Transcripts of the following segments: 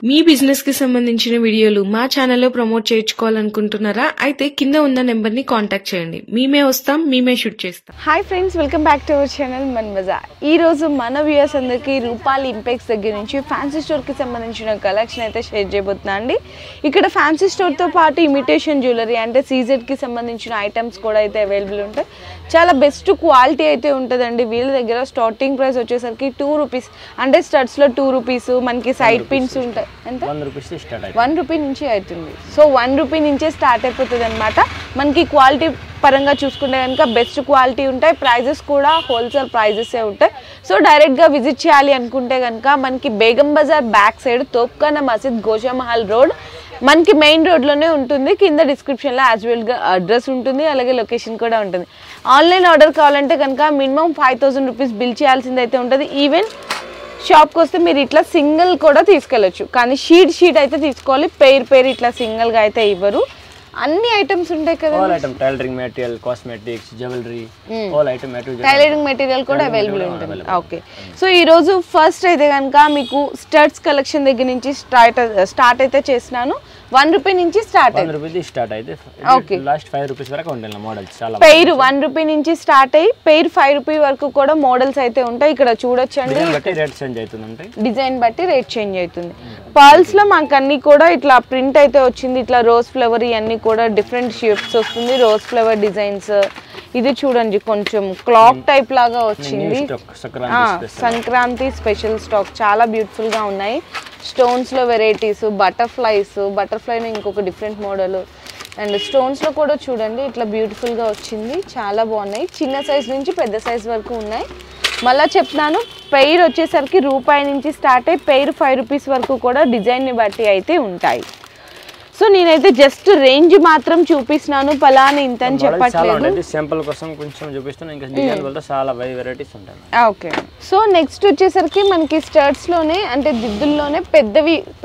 మీ business కి సంబంధించిన వీడియోలు మా ఛానల్లో ప్రమోట్ చేయించుకోవాలనుకుంటున్నారా? అయితే కింద ఉన్న నెంబర్ ని కాంటాక్ట్ చేయండి. మేమే వస్తాం, మేమే షూట్ చేస్తాం. Hi friends, welcome back to our channel మన బజార్. ఈ రోజు మన వ్యూయర్స్ అందరికీ రూపాలి ఇంపెక్స్ దగ్గర నుంచి ఫ్యాన్సీ స్టోర్ కి సంబంధించిన కలెక్షన్ అయితే షేర్ చేయబోతున్నా అండి. ఇక్కడ ఫ్యాన్సీ స్టోర్ తో పాటు ఇమిటేషన్ జ్యువెలరీ అంటే సీజెడ్ కి సంబంధించిన ఐటమ్స్ కూడా అయితే అవైలబుల్ ఉంటాయి. చాలా బెస్ట్ క్వాలిటీ అయితే ఉంటుందండి. వీళ్ళ దగ్గర స్టార్టింగ్ ప్రైస్ వచ్చేసరికి ₹2 అంటే స్టడ్స్ లో ₹2 మనకి సైడ్ పిన్స్ ఉంటాయి. ఎంత? ₹1 నుంచి అవుతుంది. సో ₹1 నుంచే స్టార్ట్ అయిపోతుంది అనమాట. మనకి క్వాలిటీ పరంగా చూసుకుంటే కనుక బెస్ట్ క్వాలిటీ ఉంటాయి. ప్రైజెస్ కూడా హోల్సేల్ ప్రైజెస్ ఉంటాయి. సో డైరెక్ట్గా విజిట్ చేయాలి అనుకుంటే కనుక మనకి బేగం బజార్ బ్యాక్ సైడ్ తోప్ఖానా మసీద్ గోషామహల్ రోడ్ మనకి మెయిన్ రోడ్లోనే ఉంటుంది. కింద డిస్క్రిప్షన్లో యాజువల్గా అడ్రస్ ఉంటుంది, అలాగే లొకేషన్ కూడా ఉంటుంది. ఆన్లైన్ ఆర్డర్ కావాలంటే కనుక మినిమం ₹5,000 బిల్ చేయాల్సింది అయితే ఉంటుంది. ఈవెన్ షాప్కి వస్తే మీరు ఇట్లా సింగిల్ కూడా తీసుకెళ్ళచ్చు, కానీ షీట్ అయితే తీసుకోవాలి. పేరు ఇట్లా సింగిల్గా అయితే ఇవ్వరు. అన్ని ఐటమ్స్ ఉంటాయి కదా, tailoring material, cosmetics, jewellery, all item tailoring material కూడా అవైలబుల్ ఉంటుంది. ఓకే, సో ఈ రోజు ఫస్ట్ అయితే కనుక మీకు స్టడ్స్ కలెక్షన్ దగ్గర నుంచి స్టార్ట్ అయితే చేసినాను. ₹1 నుంచి స్టార్ట్ అయితే ఓకే, లాస్ట్ ₹5 వరకు ఉంటాయి మోడల్స్. చాలా పేరు ₹1 నుంచి స్టార్ట్ అయ్యి పేరు ₹5 వరకు కూడా మోడల్స్ అయితే ఉంటాయి. ఇక్కడ చూడొచ్చండి, డిజైన్ బట్టి రేట్ చేంజ్ అవుతుంది. పర్ల్స్ లో మాకు అన్ని కూడా ఇట్లా ప్రింట్ అయితే వచ్చింది. ఇట్లా రోజ్ ఫ్లవర్ ఇవన్నీ కూడా డిఫరెంట్ షేప్స్ వస్తుంది. Rose flower designs. ఇది చూడండి, కొంచెం క్లాక్ టైప్ లాగా వచ్చింది. సంక్రాంతి స్పెషల్ స్టాక్, చాలా బ్యూటిఫుల్ గా ఉన్నాయి. స్టోన్స్ లో వెరైటీస్, బటర్ఫ్లైలో ఇంకొక డిఫరెంట్ మోడల్, అండ్ స్టోన్స్ లో కూడా చూడండి ఇట్లా బ్యూటిఫుల్ గా వచ్చింది. చాలా బాగున్నాయి. చిన్న సైజ్ నుంచి పెద్ద సైజ్ వరకు ఉన్నాయి. మళ్ళీ చెప్తున్నాను, పెయిర్ వచ్చేసరికి ₹1 నుంచి స్టార్ట్ అయ్యి పెయిర్ ₹5 వరకు కూడా డిజైన్ని బట్టి అయితే ఉంటాయి. సో నేనైతే జస్ట్ రేంజ్ మాత్రం చూపిస్తున్నాను, పలానా ఇంత అని చెప్పట్లేదు. సింపుల్ కోసం కొంచెం చూపిస్తున్నాను, ఇంకా డిజైన్ వల్ల చాలా వెరైటీస్ ఉంటాయి. ఓకే, సో నెక్స్ట్ వచ్చేసరికి మనకి స్టర్ట్స్ లోనే అంటే దిద్దుల్లోనే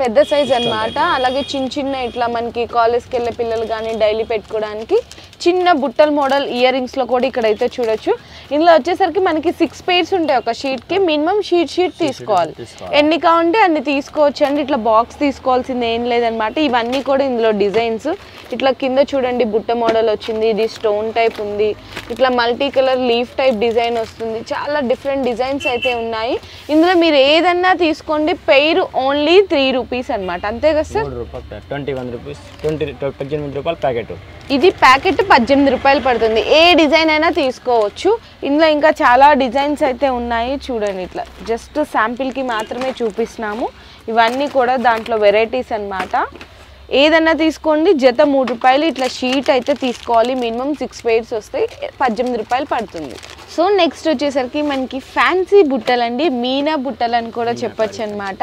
పెద్ద సైజ్ అన్నమాట. అలాగే చిన్న ఇట్లా మనకి కాలేజ్కి వెళ్ళే పిల్లలు కానీ డైలీ పెట్టుకోవడానికి చిన్న బుట్టల మోడల్ ఇయర్ రింగ్స్ లో కూడా ఇక్కడైతే చూడొచ్చు. ఇందులో వచ్చేసరికి మనకి 6 pairs ఉంటాయి ఒక షీట్ కి. మినిమం షీట్ తీసుకోవాలి, ఎన్ని కావాలంటే అన్ని తీసుకోవచ్చు అండి. ఇట్లా బాక్స్ తీసుకోవాల్సింది ఏం లేదనమాట. ఇవన్నీ కూడా ఇందులో డిజైన్స్. ఇట్లా కింద చూడండి బుట్ట మోడల్ వచ్చింది, ఇది స్టోన్ టైప్ ఉంది, ఇట్లా multi colour leaf type design వస్తుంది. చాలా డిఫరెంట్ డిజైన్స్ అయితే ఉన్నాయి. ఇందులో మీరు ఏదన్నా తీసుకోండి. పెయిర్ ఓన్లీ ₹3 అనమాట, అంతే కదా సార్? ₹18 ప్యాకెట్. ఇది ప్యాకెట్ ₹18 పడుతుంది. ఏ డిజైన్ అయినా తీసుకోవచ్చు. ఇందులో ఇంకా చాలా డిజైన్స్ అయితే ఉన్నాయి. చూడండి, ఇట్లా జస్ట్ శాంపిల్కి మాత్రమే చూపిస్తున్నాము. ఇవన్నీ కూడా దాంట్లో వెరైటీస్ అన్నమాట. ఏదన్నా తీసుకోండి. జత ₹3. ఇట్లా షీట్ అయితే తీసుకోవాలి. మినిమం 6 pairs వస్తాయి. ₹18 పడుతుంది. సో నెక్స్ట్ వచ్చేసరికి మనకి ఫ్యాన్సీ బుట్టలండి, మీనా బుట్టలు అని కూడా చెప్పొచ్చు అనమాట.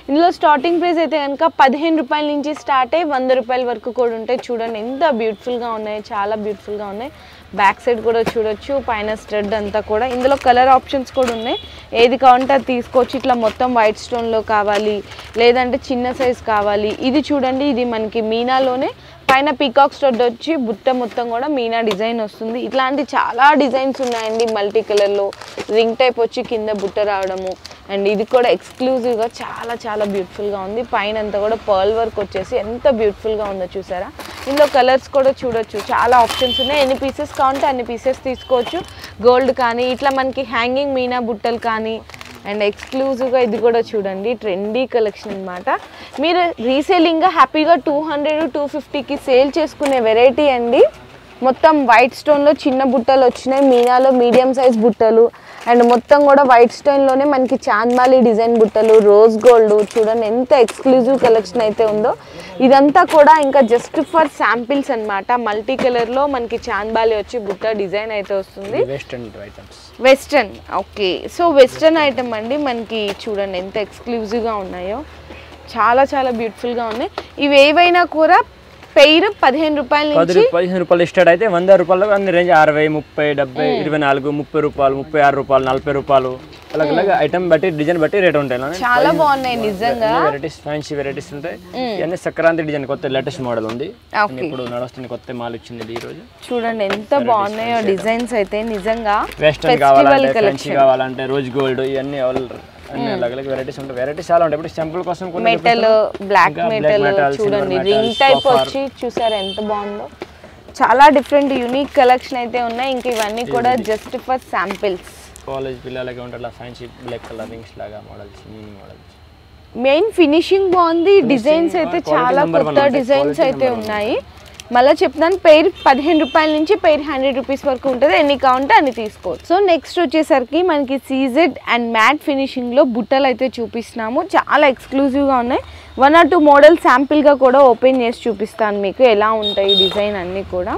ఇందులో స్టార్టింగ్ ప్రైస్ అయితే కనుక ₹15 నుంచి స్టార్ట్ అయ్యి ₹100 వరకు కూడా ఉంటాయి. చూడండి ఎంత బ్యూటిఫుల్గా ఉన్నాయి, చాలా బ్యూటిఫుల్గా ఉన్నాయి. బ్యాక్ సైడ్ కూడా చూడొచ్చు, పైన స్టడ్ అంతా కూడా. ఇందులో కలర్ ఆప్షన్స్ కూడా ఉన్నాయి, ఏది కావాలంటే అది తీసుకోవచ్చు. ఇట్లా మొత్తం వైట్ స్టోన్లో కావాలి, లేదంటే చిన్న సైజ్ కావాలి. ఇది చూడండి, ఇది మనకి మీనాలోనే పైన పీకాక్ స్టడ్ వచ్చి బుట్ట మొత్తం కూడా మీనా డిజైన్ వస్తుంది. ఇట్లాంటి చాలా డిజైన్స్ ఉన్నాయండి. మల్టీ కలర్లో రింగ్ టైప్ వచ్చి కింద బుట్ట రావడము, అండ్ ఇది కూడా ఎక్స్క్లూజివ్గా చాలా బ్యూటిఫుల్గా ఉంది. పైన అంతా కూడా పర్ల్ వర్క్ వచ్చేసి ఎంత బ్యూటిఫుల్గా ఉందో చూసారా. ఇందులో కలర్స్ కూడా చూడొచ్చు, చాలా ఆప్షన్స్ ఉన్నాయి. ఎన్ని పీసెస్ కావాలంటే అన్ని పీసెస్ తీసుకోవచ్చు. గోల్డ్ కానీ ఇట్లా మనకి హ్యాంగింగ్ మీనా బుట్టలు కానీ, అండ్ ఎక్స్క్లూజివ్గా ఇది కూడా చూడండి ట్రెండీ కలెక్షన్ అనమాట. మీరు రీసేలింగ్గా హ్యాపీగా 200-250కి సేల్ చేసుకునే వెరైటీ అండి. మొత్తం వైట్ స్టోన్లో చిన్న బుట్టలు వచ్చినాయి, మీనాలో మీడియం సైజ్ బుట్టలు, అండ్ మొత్తం కూడా వైట్ స్టోన్లోనే మనకి చాంద్మాలి డిజైన్ బుట్టలు, రోజ్ గోల్డ్. చూడండి ఎంత ఎక్స్క్లూజివ్ కలెక్షన్ అయితే ఉందో. ఇదంతా కూడా ఇంకా జస్ట్ ఫర్ శాంపిల్స్ అనమాట. మల్టీ కలర్లో మనకి చాంద్బాలి వచ్చి బుట్ట డిజైన్ అయితే వస్తుంది. Western, okay. So western item అండి. మనకి చూడండి ఎంత ఎక్స్క్లూజివ్గా ఉన్నాయో, చాలా బ్యూటిఫుల్గా ఉన్నాయి. ఇవి ఏవైనా కూడా పెయిర్ ₹15 నుంచి ₹15 స్టార్ట్ అయితే ₹100 అన్ని రేంజ్ 60, 30, 70, 24, ₹30, ₹36, ₹40 అలాగే ఐటమ్ బట్టి డిజైన్ బట్టి రేట్ ఉంటాయి. చాలా బాగున్నాయి నిజంగా. వెరైటీస్, ఫ్యాన్సీ వెరైటీస్ ఉంటాయి. ఇవన్నీ సంక్రాంతి డిజైన్ కొత్త లేటెస్ట్ మోడల్ ఉంది, ఇప్పుడు నడుస్తుంది, కొత్త మాల్ వచ్చింది ఈ రోజు. చూడండి ఎంత బాగున్నాయో డిజైన్స్ అయితే నిజంగా. వెస్టర్న్ కావాలంటే, ఫ్యాన్సీ కావాలంటే, రోజ్ గోల్డ్ ఇవన్నీ అన్ని అలాగే వెరైటీస్ ఉంటాయి. వెరైటీస్ చాలా ఉంటాయి. ఇప్పుడు సింపుల్ కోసం కొన్ని మెటల్, బ్లాక్ మెటల్ చూడండి, రింగ్ టైప్ వచ్చి చూసారు ఎంత బాగుందో. చాలా డిఫరెంట్ యూనిక్ కలెక్షన్ అయితే ఉన్నాయి. ఇంకా ఇవన్నీ కూడా జస్ట్ ఫర్ శాంపిల్స్. కాలేజ్ పిల్లలకి ఉంటాయి ఫ్యాన్సీ బ్లాక్ కలర్ రింగ్స్ లాగా models, mini models. Main finishing బాగుంది. డిజైన్స్ అయితే చాలా కొత్త డిజైన్స్ అయితే ఉన్నాయి. మళ్ళీ చెప్తాను, పెయిర్ 15 రూపాయల నుంచి పెయిర్ 100 రూపీస్ వరకు ఉంటుంది. ఎన్ని కావాలంటే అన్ని తీసుకోవచ్చు. సో నెక్స్ట్ వచ్చేసరికి మనకి సీజెడ్ అండ్ మ్యాట్ ఫినిషింగ్లో బుట్టలు అయితే చూపిస్తున్నాము. చాలా ఎక్స్క్లూజివ్గా ఉన్నాయి. 1 or 2 మోడల్ శాంపిల్గా కూడా ఓపెన్ చేసి చూపిస్తాను మీకు ఎలా ఉంటాయి డిజైన్ అన్నీ కూడా.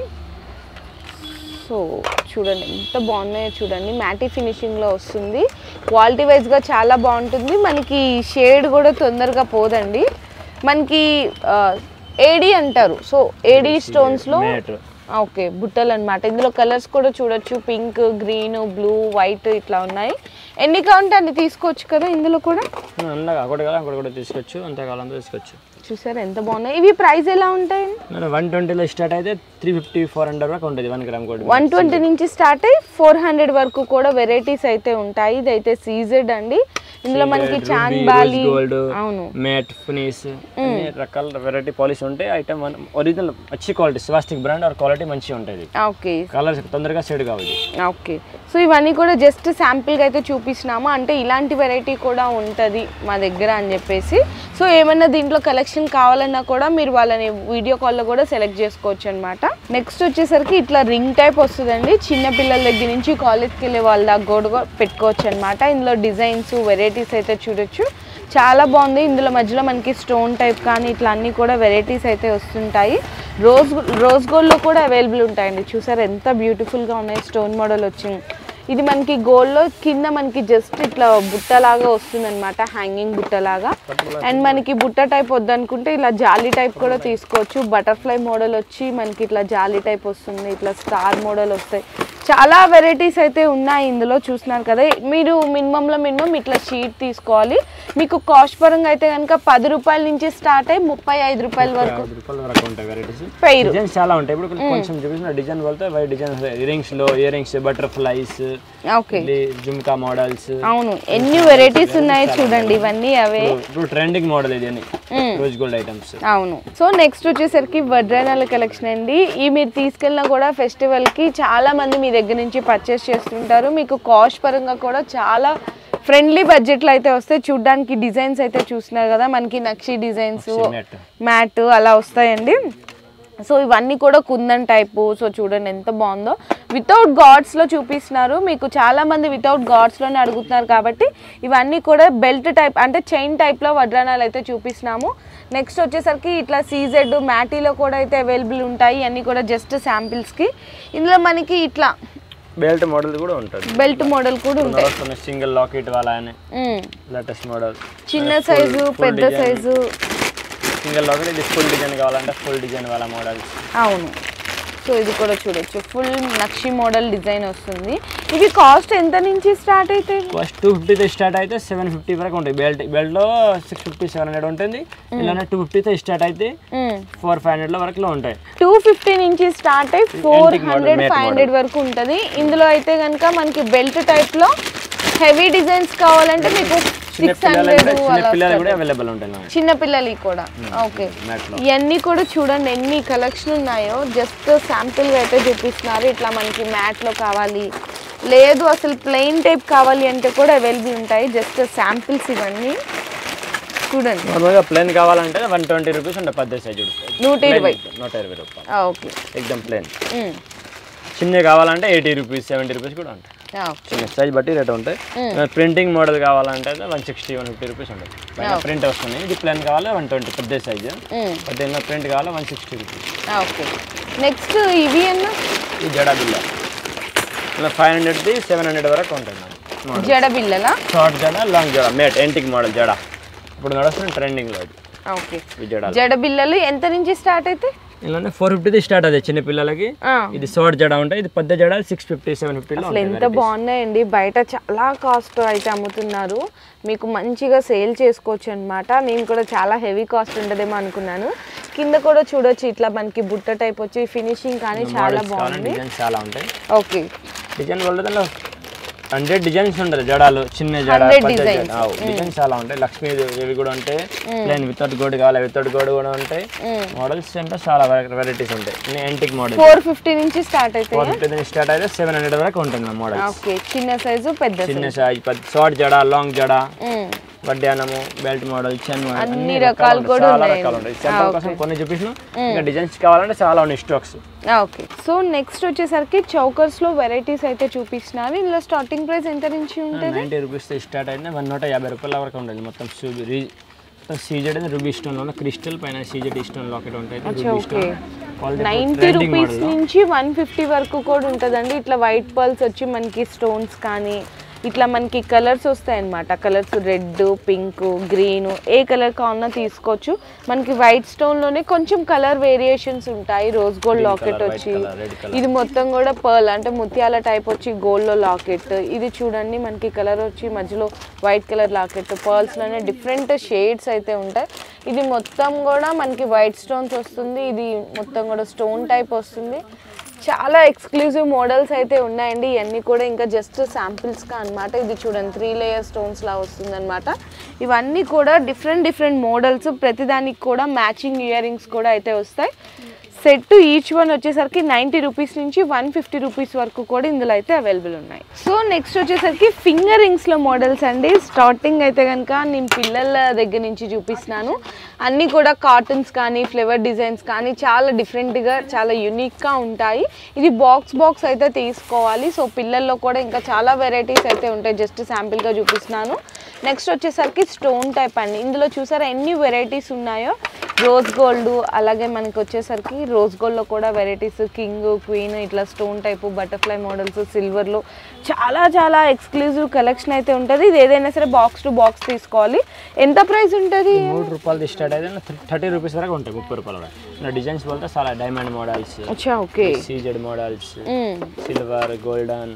సో చూడండి ఎంత బాగున్నాయో చూడండి. మ్యాటీ ఫినిషింగ్లో వస్తుంది. క్వాలిటీ వైజ్గా చాలా బాగుంటుంది. మనకి షేడ్ కూడా తొందరగా పోదండి. మనకి ఏడి అంటారు. సో ఏడి స్టోన్స్లో ఓకే బుట్టలు అనమాట. ఇందులో కలర్స్ కూడా చూడొచ్చు, పింక్, గ్రీన్, బ్లూ, వైట్ ఇట్లా ఉన్నాయి. ఎన్ని కావాలంటే అన్ని తీసుకోవచ్చు కదా ఇందులో కూడా. తీసుకోవచ్చు, అంతే కావాలంటే తీసుకోవచ్చు. చూసారు ఎంత బాగున్నాయి. ఇవి ప్రైస్ ఎలా ఉంటాయి? 120లో స్టార్ట్ అయితే 350-400 వరకు ఉంటుంది 1 గ్రామ్ గోల్డ్. 120 నుంచి స్టార్ట్ అయ్యి 400 వరకు కూడా వెరైటీస్ అయితే ఉంటాయి. ఇది అయితే సీజెడ్ అండి. ఇందులో మనకి చాంబాలి, అవును, మ్యాట్ ఫినిష్ అన్ని రకాల వెరైటీ పాలిష్ ఉంటాయి. ఐటమ్ ఒరిజినల్ మంచి quality, swastik brand are quality మంచిగా ఉంటుంది. ఓకే, కలర్స్ తొందరగా షేడ్ కావాలి. ఓకే. సో ఇవన్నీ కూడా జస్ట్ శాంపిల్గా అయితే చూపిస్తున్నాము. అంటే ఇలాంటి వెరైటీ కూడా ఉంటుంది మా దగ్గర అని చెప్పేసి. సో ఏమన్నా దీంట్లో కలెక్షన్ కావాలన్నా కూడా మీరు వాళ్ళని వీడియో కాల్లో కూడా సెలెక్ట్ చేసుకోవచ్చు అనమాట. నెక్స్ట్ వచ్చేసరికి ఇట్లా రింగ్ టైప్ వస్తుందండి. చిన్న పిల్లల దగ్గర నుంచి కాలేజ్కి వెళ్ళే వాళ్ళ దాకా కూడా పెట్టుకోవచ్చు అనమాట. ఇందులో డిజైన్స్ వెరైటీస్ అయితే చూడొచ్చు. చాలా బాగుంది. ఇందులో మధ్యలో మనకి స్టోన్ టైప్ కానీ ఇట్లా అన్నీ కూడా వెరైటీస్ అయితే వస్తుంటాయి. రోజ్ గోల్డ్లో కూడా అవైలబుల్ ఉంటాయండి. చూసారు ఎంత బ్యూటిఫుల్గా ఉన్నాయి. స్టోన్ మోడల్ వచ్చింది. ఇది మనకి గోల్డ్లో కింద మనకి జస్ట్ ఇట్లా బుట్టలాగా వస్తుంది అనమాట, హ్యాంగింగ్ బుట్టలాగా. అండ్ మనకి బుట్ట టైప్ వద్దనుకుంటే ఇలా జాలీ టైప్ కూడా తీసుకోవచ్చు. బటర్ఫ్లై మోడల్ వచ్చి మనకి ఇట్లా జాలీ టైప్ వస్తుంది, ఇట్లా స్టార్ మోడల్ వస్తాయి. చాలా వెరైటీస్ అయితే ఉన్నాయి ఇందులో. చూస్తున్నారు కదా, మీరు మినిమం ఇట్లా షీట్ తీసుకోవాలి. మీకు కాస్ట్ పరంగా అయితే కనుక 10 రూపాయల నుంచి స్టార్ట్ అయ్యి 35 రూపాయల వరకు పెయిర్ చాలా ఉంటాయి. ఇప్పుడు కొంచెం చూపిస్తున్న డిజైన్ వల్ల వైట్ డిజైన్ రింగ్స్ లో ear rings, butterflies, okay, jhumka models, అవును ఎన్ని వెరైటీస్ ఉన్నాయి చూడండి. ఇవన్నీ అవే ఇప్పుడు ట్రెండింగ్ మోడల్ ఇది అని రోజ్ గోల్డ్ ఐటమ్స్. అవును. సో నెక్స్ట్ వచ్చేసరికి వడ్రానాల కలెక్షన్ అండి. ఈ మీరు తీసుకెళ్ళినా కూడా ఫెస్టివల్ కి చాలా మంది మీ దగ్గర నుంచి పర్చేస్ చేస్తుంటారు. మీకు కాస్ట్ పరంగా కూడా చాలా ఫ్రెండ్లీ బడ్జెట్లో అయితే వస్తాయి. చూడ్డానికి డిజైన్స్ అయితే చూస్తున్నారు కదా, మనకి నక్షి డిజైన్స్, మ్యాట్ అలా వస్తాయండి. సో ఇవన్నీ కూడా కుందన్ టైపు. సో చూడండి ఎంత బాగుందో. వితౌట్ గాడ్స్లో చూపిస్తున్నారు. మీకు చాలామంది వితౌట్ గాడ్స్లోనే అడుగుతున్నారు కాబట్టి ఇవన్నీ కూడా బెల్ట్ టైప్ అంటే చైన్ టైప్లో వడ్రానాలు అయితే చూపిస్తున్నాము. నెక్స్ట్ వచ్చేసరికి ఇట్లా సీజెడ్ మ్యాటీలో కూడా అయితే అవైలబుల్ ఉంటాయి. అన్నీ కూడా జస్ట్ శాంపిల్స్కి. ఇందులో మనకి ఇట్లా బెల్ట్ మోడల్ కూడా ఉంటుంది. బెల్ట్ మోడల్ కూడా ఉంటాయి. సింగిల్ లాకెట్ వాలా అనే లేటెస్ట్ మోడల్, చిన్న సైజు, పెద్ద సైజు, సింగిల్ లాకెట్. ఇది ఫుల్ డిజైన్ కావాలంటే ఫుల్ డిజైన్ వాలా మోడల్స్. అవును. సో ఇది కూడా చూడొచ్చు, ఫుల్ నక్షి మోడల్ డిజైన్ వస్తుంది. ఇవి కాస్ట్ ఎంత నుంచి స్టార్ట్ అయితే? కాస్ట్ 250తో స్టార్ట్ అయితే 750 వరకు ఉంటుంది. బెల్ట్ లో 650-700 ఉంటుంది. ఇలానే 250తో స్టార్ట్ అయితే 400-500 వరకు ఉంటాయి. 250 నుంచి స్టార్ట్ అయ్యి 400-500 వరకు ఉంటుంది. ఇందులో అయితే కనుక మనకి బెల్ట్ టైప్ లో హెవీ డిజైన్స్ కావాలంటే మీకు 600 చిన్నపిల్లలకి కూడా. ఓకే, ఇవన్నీ కూడా చూడండి ఎన్ని కలెక్షన్ ఉన్నాయో. జస్ట్ శాంపిల్ అయితే చూపిస్తున్నారు. ఇట్లా మనకి మ్యాట్ లో కావాలి, లేదు అసలు ప్లెయిన్ టైప్ కావాలి అంటే కూడా అవైలబుల్ ఉంటాయి. జస్ట్ శాంపిల్స్ ఇవన్నీ చూడండి. నార్మల్గా ప్లెయిన్ కావాలంటే 120 రూపీస్ ఉంటుంది. పెద్ద సైజ్ 120 రూపాయలు. ఓకే, ఎక్దమ్ ప్లెయిన్. చిన్న కావాలంటే 80 రూపీస్, 70 రూపీస్ కూడా ఉంటాయి. చిన్న సైజ్ బట్టి రేట్ ఉంటాయి. ప్రింటింగ్ మోడల్ కావాలంటే 160-150 రూపీస్ ఉంటుంది. ప్రింట్ వస్తుంది. ఇది ప్లెయిన్ కావాలి 120 పెద్ద సైజు. పెద్ద ప్రింట్ కావాలి 160 రూపీస్. ఓకే, నెక్స్ట్ ఇవి అన్న ఈ జడా బిల్ల ఇలా 500-700 వరకు ఉంటుంది. జడ బిల్లలా? షార్ట్ జడ, లాంగ్ జడ, మేట్ యాంటిక్ మోడల్ జడ ఇప్పుడు నడుస్తుంది ట్రెండింగ్ లో. ఓకే, జడ బిల్లలు ఎంత నుంచి స్టార్ట్ అయితే? ఇలానే 450 స్టార్ట్ అదే చిన్న పిల్లలకి. ఇది షార్ట్ జడ ఉంటాయి. ఇది పెద్ద జడ 650-750 లో. ఎంత బాగున్నాయండి. బయట చాలా కాస్ట్ అయితే అమ్ముతున్నారు. మీకు మంచిగా సేల్ చేసుకోవచ్చు అనమాట. నేను కూడా చాలా హెవీ కాస్ట్ ఉంటుందేమో అనుకున్నాను. కింద కూడా చూడొచ్చు ఇట్లా మనకి బుట్ట టైప్ వచ్చి ఫినిషింగ్ కానీ చాలా బాగుంది. చాలా ఉంటాయి. ఓకే, డిజైన్ వల్ల 100 డిజైన్స్ ఉంటాయి జడాలు, చిన్న జడ డిజైన్స్ చాలా ఉంటాయి. లక్ష్మీ ఇవి కూడా ఉంటాయి, ప్లెయిన్ వితౌట్ గోల్డ్ కావాలి వితౌట్ గోల్డ్ కూడా ఉంటాయి. మోడల్స్ అంటే చాలా వెరైటీస్ ఉంటాయి. యాంటిక్ మోడల్ 450 నుంచి స్టార్ట్ అయితే 450 నుంచి స్టార్ట్ అయితే 700 వరకు ఉంటుంది మోడల్. ఓకే, చిన్న సైజు పెద్ద సైజ్, షార్ట్ జడ, లాంగ్ జడ, వడ్డానము, బెల్ట్ మోడల్, చెన్ మోడల్, అన్ని రకాలు కూడా ఉంటాయి. సింపుల్ కోసం కొన్ని చూపిస్తున్నాం, ఇంకా డిజైన్స్ కావాలంటే చాలా ఉన్నాయి స్టాక్స్. ఓకే, సో నెక్స్ట్ వచ్చేసరికి చౌకర్స్ లో వెరైటీస్ అయితే చూపిస్తున్నారు. ఇందులో స్టార్టింగ్ ప్రైస్ ఎంత నుంచి ఉంటుంది? 90 రూపీస్ స్టార్ట్ అయితే 150 రూపాయల వరకు ఉంటుంది. మొత్తం సీజెడ్ రూబీ స్టోన్ లో క్రిస్టల్ పైన సీజెడ్ స్టోన్ లాకెట్ ఉంటుంది. 90 రూపీస్ నుంచి 150 వరకు కూడా ఉంటుందండి. ఇట్లా వైట్ పర్ల్స్ వచ్చి మనకి స్టోన్స్ కానీ ఇట్లా మనకి కలర్స్ వస్తాయి అన్నమాట. కలర్స్ రెడ్, పింక్, గ్రీన్, ఏ కలర్ కావాలన్నా తీసుకోవచ్చు. మనకి వైట్ స్టోన్లోనే కొంచెం కలర్ వేరియేషన్స్ ఉంటాయి. రోజ్ గోల్డ్ లాకెట్ వచ్చి, ఇది మొత్తం కూడా పర్ల్ అంటే ముత్యాల టైప్ వచ్చి గోల్డ్లో లాకెట్. ఇది చూడండి మనకి కలర్ వచ్చి మధ్యలో వైట్ కలర్ లాకెట్. పర్ల్స్లోనే డిఫరెంట్ షేడ్స్ అయితే ఉంటాయి. ఇది మొత్తం కూడా మనకి వైట్ స్టోన్స్ వస్తుంది. ఇది మొత్తం కూడా స్టోన్ టైప్ వస్తుంది. చాలా ఎక్స్క్లూజివ్ మోడల్స్ అయితే ఉన్నాయండి. ఇవన్నీ కూడా ఇంకా జస్ట్ శాంపిల్స్గా అనమాట. ఇది చూడండి 3 లేయర్ స్టోన్స్ లా వస్తుంది అనమాట. ఇవన్నీ కూడా డిఫరెంట్ మోడల్స్. ప్రతిదానికి కూడా మ్యాచింగ్ ఇయర్ రింగ్స్ కూడా అయితే వస్తాయి. సెట్ ఈచ్ వన్ వచ్చేసరికి 90 రూపీస్ నుంచి 150 రూపీస్ వరకు కూడా ఇందులో అయితే అవైలబుల్ ఉన్నాయి. సో నెక్స్ట్ వచ్చేసరికి ఫింగర్ రింగ్స్లో మోడల్స్ అండి. స్టార్టింగ్ అయితే కనుక నేను పిల్లల దగ్గర నుంచి చూపిస్తున్నాను. అన్నీ కూడా కార్టూన్స్ కానీ ఫ్లేవర్ డిజైన్స్ కానీ చాలా డిఫరెంట్గా చాలా యూనిక్గా ఉంటాయి. ఇది బాక్స్ అయితే తీసుకోవాలి. సో పిల్లల్లో కూడా ఇంకా చాలా వెరైటీస్ అయితే ఉంటాయి. జస్ట్ శాంపిల్గా చూపిస్తున్నాను. నెక్స్ట్ వచ్చేసరికి స్టోన్ టైప్ అండి. ఇందులో చూసారా ఎన్ని వెరైటీస్ ఉన్నాయో. రోజ్ గోల్డ్, అలాగే మనకి వచ్చేసరికి రోజ్ గోల్డ్లో కూడా వెరైటీస్, కింగ్, క్వీన్, ఇట్లా స్టోన్ టైపు, బటర్ఫ్లై మోడల్స్, సిల్వర్లో చాలా ఎక్స్క్లూజివ్ కలెక్షన్ అయితే ఉంటుంది. ఇది ఏదైనా సరే బాక్స్ టు బాక్స్ తీసుకోవాలి. ఎంత ప్రైస్ ఉంటుంది? 3 రూపాయలు స్టార్ట్ అయితే 30 రూపీస్ వరకు ఉంటాయి. 30 రూపాయల వరకు. డిజైన్స్ పోతే చాలా diamond models, okay, CZ models, silver, golden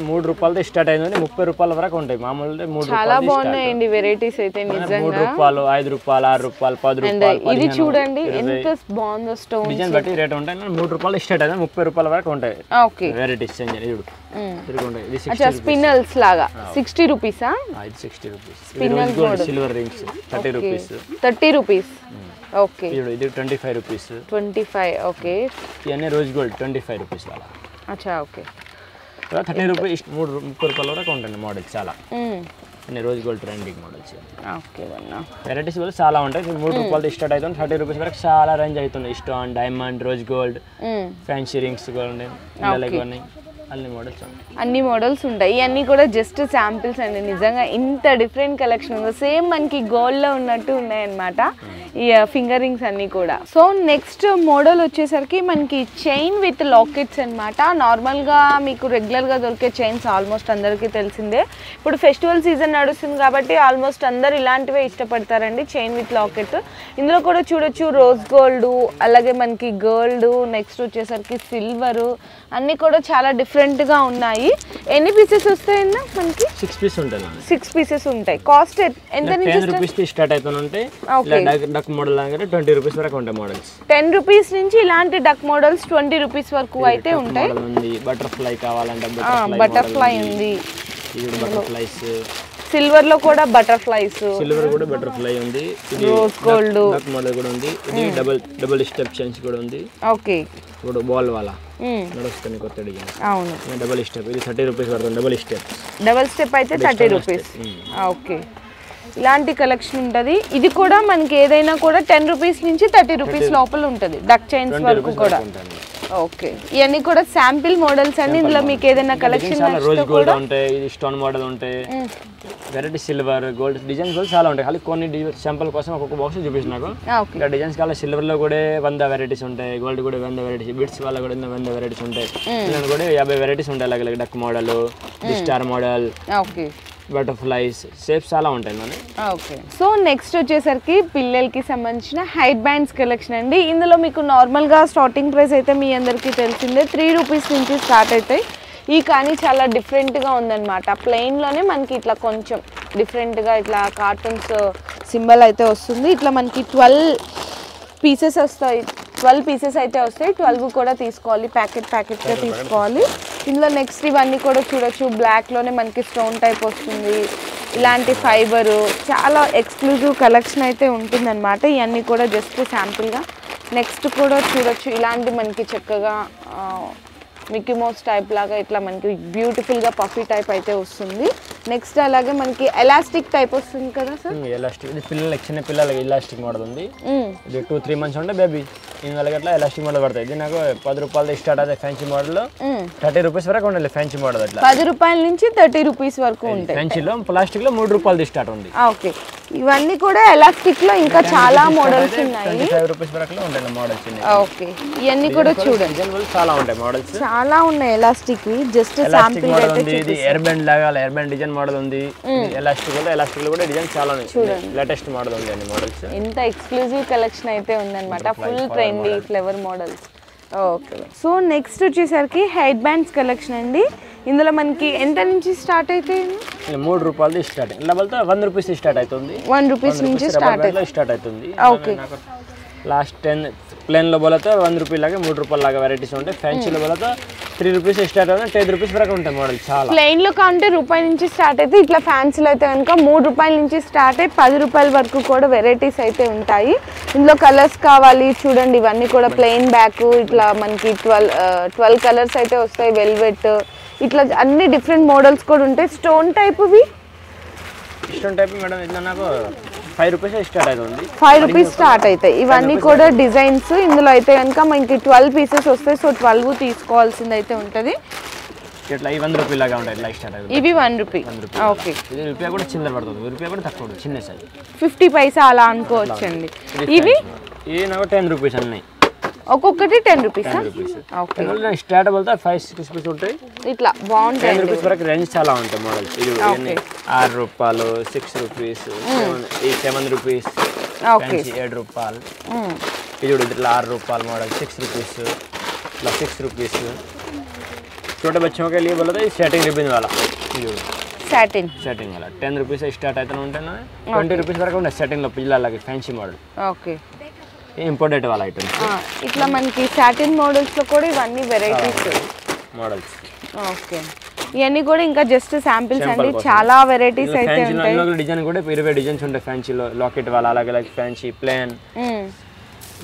3 రూపాయలతో స్టార్ట్ అయింది. 30 రూపాయల వరకు ఉంటాయి. మామూలు 3 రూపాయలు చాలా బాగున్నాయండి వెరైటీస్ అయితే నిజంగా. 3 రూపాయలు, 5 రూపాయలు, 6 రూపాయలు, 10 రూపాయలు. ఇది చూడండి ఎంత బాగుందో. స్టోన్ డిజైన్ బట్టి రేట్ ఉంటాయి. 3 రూపాయలు స్టార్ట్ అయితే 30 రూపాయల వరకు ఉంటాయి. ఓకే, వెరైటీస్ చేంజ్ చూడు. స్పిన్నల్స్ లాగా 60 రూపీసా? 60 rupees. Silver rings 30 rupees. 30 rupees. Okay, ఇది 25 రూపీస్. 25. ఓకే, ఇవన్నీ రోజ్ గోల్డ్ 25 రూపీస్ అలా. అచ్చా, ఓకే. 30 రూపీస్ 30 రూపాయల వరకు ఉంటుంది మోడల్స్ చాలా. అన్ని rose gold trending models. Okay, varieties కూడా చాలా ఉంటాయి. 3 రూపాయలు స్టార్ట్ అవుతుంది. 30 రూపీస్ వరకు చాలా రేంజ్ అవుతుంది. Stone, diamond, rose gold, fancy rings కూడా ఉన్నాయి. అన్ని మోడల్స్ ఉంటాయి. ఇవన్నీ కూడా జస్ట్ శాంపిల్స్ అండి. నిజంగా ఇంత డిఫరెంట్ కలెక్షన్ ఉందో. సేమ్ మనకి గోల్డ్లో ఉన్నట్టు ఉన్నాయన్నమాట ఈ ఫింగర్ రింగ్స్ అన్నీ కూడా. సో నెక్స్ట్ మోడల్ వచ్చేసరికి మనకి చైన్ విత్ లాకెట్స్ అనమాట. నార్మల్గా మీకు రెగ్యులర్గా దొరికే చైన్స్ ఆల్మోస్ట్ అందరికీ తెలిసిందే. ఇప్పుడు ఫెస్టివల్ సీజన్ నడుస్తుంది కాబట్టి ఆల్మోస్ట్ అందరు ఇలాంటివే ఇష్టపడతారండి, చైన్ విత్ లాకెట్. ఇందులో కూడా చూడొచ్చు రోజ్ గోల్డ్, అలాగే మనకి గోల్డ్, నెక్స్ట్ వచ్చేసరికి సిల్వరు, అన్నీ కూడా చాలా డిఫరెంట్గా ఉన్నాయి. ఎన్ని పీసెస్ వస్తాయన్నా మనకి? 6 పీస్ ఉంటాయి. 6 పీసెస్ ఉంటాయి. కాస్ట్ ఎంత నుంచి 10 రూపీస్ స్టార్ట్ అవుతుంటే డక్ మోడల్ లాగా 20 రూపీస్ వరకు ఉంటాయి మోడల్స్. 10 రూపీస్ నుంచి ఇలాంటి డక్ మోడల్స్ 20 రూపీస్ వరకు అయితే ఉంటాయి. బటర్ఫ్లై కావాలంటే బటర్ఫ్లై ఉంది. బటర్ఫ్లైస్ సిల్వర్ లో కూడా బటర్ఫ్లైస్, సిల్వర్ కూడా బటర్ఫ్లై ఉంది. ఇది రోజ్ గోల్డ్ డక్ మోడల్ కూడా ఉంది. ఇది డబుల్ స్టెప్ చైన్స్ కూడా ఉంది. ఓకే, ఇప్పుడు బాల్ వాలా నడుస్తుంది కొత్త డిజైన్. అవును, డబుల్ స్టెప్. ఇది 30 రూపీస్ పడుతుంది. డబుల్ స్టెప్ అయితే 30 రూపీస్. ఓకే, ఇలాంటి కలెక్షన్ ఉంటుంది. ఇది కూడా మనకి ఏదైనా కూడా 10 రూపీస్ నుంచి 30 రూపీస్ లోపల ఉంటుంది. డక్ చైన్స్ వరకు కూడా. ఓకే, ఇవన్నీ కూడా శాంపిల్ మోడల్స్ అండి. ఇందులో మీకు ఏదైనా కలెక్షన్ రోజ్ గోల్డ్ ఉంటాయి, ఇది స్టోన్ మోడల్ ఉంటాయి, వెరైటీ సిల్వర్, గోల్డ్ డిజైన్స్ కూడా చాలా ఉంటాయి. ఖాళీ కొన్ని శాంపుల్ కోసం ఒక్కొక్క బాక్స్ చూపిస్తుంది నాకు. ఇంకా డిజైన్స్ కావాలి. సిల్వర్ లో కూడా 100 వెరైటీస్ ఉంటాయి, గోల్డ్ కూడా 100 వెరైటీస్, బిట్స్ వల్ల కూడా 100 వెరైటీస్ ఉంటాయి. ఇలా కూడా 50 వెరైటీస్ ఉంటాయి. అలాగే duck model, star model, butterflies, shapes చాలా ఉంటాయి మన. ఓకే, సో నెక్స్ట్ వచ్చేసరికి పిల్లలకి సంబంధించిన హైట్ బ్యాండ్స్ కలెక్షన్ అండి. ఇందులో మీకు నార్మల్గా స్టార్టింగ్ ప్రైస్ అయితే మీ అందరికీ తెలిసిందే 3 రూపీస్ నుంచి స్టార్ట్ అవుతాయి. ఈ కానీ చాలా డిఫరెంట్గా ఉందన్నమాట. ప్లెయిన్లోనే మనకి ఇట్లా కొంచెం డిఫరెంట్గా ఇట్లా కార్టూన్స్ సింబల్ అయితే వస్తుంది. ఇట్లా మనకి 12 పీసెస్ వస్తాయి. 12 పీసెస్ అయితే వస్తాయి. 12 కూడా తీసుకోవాలి, ప్యాకెట్గా తీసుకోవాలి. ఇందులో నెక్స్ట్ ఇవన్నీ కూడా చూడొచ్చు, బ్లాక్లోనే మనకి స్టోన్ టైప్ వస్తుంది, ఇలాంటి ఫైబరు, చాలా ఎక్స్క్లూజివ్ కలెక్షన్ అయితే ఉంటుందన్నమాట. ఇవన్నీ కూడా జస్ట్ శాంపుల్గా. నెక్స్ట్ కూడా చూడొచ్చు, ఇలాంటి మనకి చక్కగా మిక్కీ మౌస్ టైప్ లాగా ఇట్లా మనకి బ్యూటిఫుల్గా పఫీ టైప్ అయితే వస్తుంది. నెక్స్ట్ అలాగే మనకి ఎలాస్టిక్ టైప్ వస్తుంది కదా సార్. ఎలాస్టిక్ ఇది పిల్లలకి, చిన్న పిల్లలకి ఎలాస్టిక్ మోడల్ ఉంది. ఇది 2-3 months ఉంటే బేబీ ఇందులో అట్లా ఎలాస్టిక్ మోడల్ పడతాయి. ఇది నాకు 10 రూపాయలు స్టార్ట్ అవుతాయి. ఫ్యాన్సీ మోడల్ 30 రూపీస్ వరకు ఉండాలి. ఫ్యాన్సీ మోడల్ అట్లా 10 రూపాయల నుంచి 30 రూపీస్ వరకు ఉంటాయి. ఫ్యాన్సీలో ప్లాస్టిక్ లో 3 రూపాయలు స్టార్ట్ ఉంది. ఓకే, ఇవన్నీ కూడా ఎలాస్టిక్ లో ఇంకా చాలా మోడల్స్ ఉన్నాయి. 25 రూపీస్ వరకు ఉంటాయి మోడల్స్. ఓకే, ఇవన్నీ కూడా చూడండి, చాలా ఉంటాయి మోడల్స్, చాలా ఉన్నాయి ఎలాస్టిక్. జస్ట్ శాంపిల్ అయితే ఇది ఎయిర్ బ్యాండ్ లాగా ఎయిర్ బ్యాండ్ డిజైన్ మోడల్ ఉంది. ఎలాస్టిక్ లో కూడా డిజైన్ చాలా ఉన్నాయి. లేటెస్ట్ మోడల్ ఉంది అన్ని మోడల్స్. ఎంత ఎక్స్క్లూజివ్ కలెక్షన్ అయితే ఉందన్నమాట, full trendy flavour models. Okay, so next వచ్చేసరికి హెడ్ బ్యాండ్స్ కలెక్షన్ అండి. ఇందులో మనకి ఎంత నుంచి స్టార్ట్ అయితే? 3 రూపాయలు స్టార్ట్, లేకపోతే 1 రూపీస్ స్టార్ట్ అవుతుంది. 1 రూపీస్ నుంచి స్టార్ట్ అవుతుంది. ఓకే, లాస్ట్ 10 ప్లేన్ లో బోలతో 1 రూపీ లాగా 3 రూపాయల లాగా వెరైటీస్ ఉంటాయి. ఫ్యాన్సీ లో బోలతో 3 రూపీస్ స్టార్ట్ అవుతుంది. 10 రూపీస్ వరకు ఉంటాయి మోడల్. చాలా ప్లెయిన్ లో కాంటే రూపాయి నుంచి స్టార్ట్ అయితే, ఇట్లా ఫ్యాన్సీలో అయితే కనుక 3 రూపాయల నుంచి స్టార్ట్ అయ్యి 10 రూపాయల వరకు కూడా వెరైటీస్ అయితే ఉంటాయి. ఇందులో కలర్స్ కావాలి చూడండి, ఇవన్నీ కూడా ప్లెయిన్ బ్యాక్, ఇట్లా మనకి 12 కలర్స్ అయితే వస్తాయి. వెల్వెట్, ఇట్లా అన్ని డిఫరెంట్ మోడల్స్ కూడా ఉంటాయి. స్టోన్ టైప్ మేడం ఇట్లా నాకు 5 రూపీస్ స్టార్ట్ అవుతుంది. 5 రూపీస్ స్టార్ట్ అవుతాయి. ఇవన్నీ కూడా డిజైన్స్. ఇందులో అయితే కనుక మనకి 12 పీసెస్ వస్తాయి. సో 12 తీసుకోవాల్సింది అయితే ఉంటుంది. ఇట్లా 1 రూపీ లాగా ఉంటాయి. ఇట్లా స్టార్ట్ అవుతుంది. ఇవి 1 రూపీ. ఓకే, ఇది రూపాయి కూడా చిన్నది పడుతుంది. రూపాయి కూడా తక్కువ, చిన్న సైజ్ 50 పైసా అలా అనుకోవచ్చండి. ఇవి నాకు 10 రూపీస్ అన్నీ, ఒక్కొక్కటి 10 రూపీస్. ఓకే, స్టార్ట్ అవుతా 5-6 రూపీస్ ఉంటాయి. ఇట్లా బాగుంటాయి. 10 రూపీస్ వరకు రేంజ్ చాలా ఉంటాయి మోడల్స్. ఇది 6 రూపాయలు, 6 రూపీస్, 7 రూపీస్, 7 రూపాయలు. ఇది ఇట్లా 6 రూపాయలు మోడల్, 6 రూపీస్, ఇట్లా 6 రూపీస్. छोटे बच्चों के लिए बोला था सेटिंग रिबन वाला सेटिंग वाला 10 రూపీస్ స్టార్ట్ అవుతూ ఉంటాను. 20 రూపీస్ వరకు ఉన్నాయి సెట్టింగ్ లో పిల్లలకి ఫ్యాన్సీ మోడల్. ఓకే, ఇంపోర్టెడ్ వాళ్ళ ఐటమ్స్. ఇట్లా మనకి సాటిన్ మోడల్స్ లో కూడా ఇవన్నీ వెరైటీస్ మోడల్స్. ఓకే, ఇవన్నీ కూడా ఇంకా జస్ట్ శాంపిల్స్ అండి, చాలా వెరైటీస్ అయితే ఉంటాయి. డిజైన్ కూడా 20 డిజైన్స్ ఉంటాయి ఫ్యాన్సీలో. లాకెట్ వాళ్ళ అలాగే అలాగే fancy plain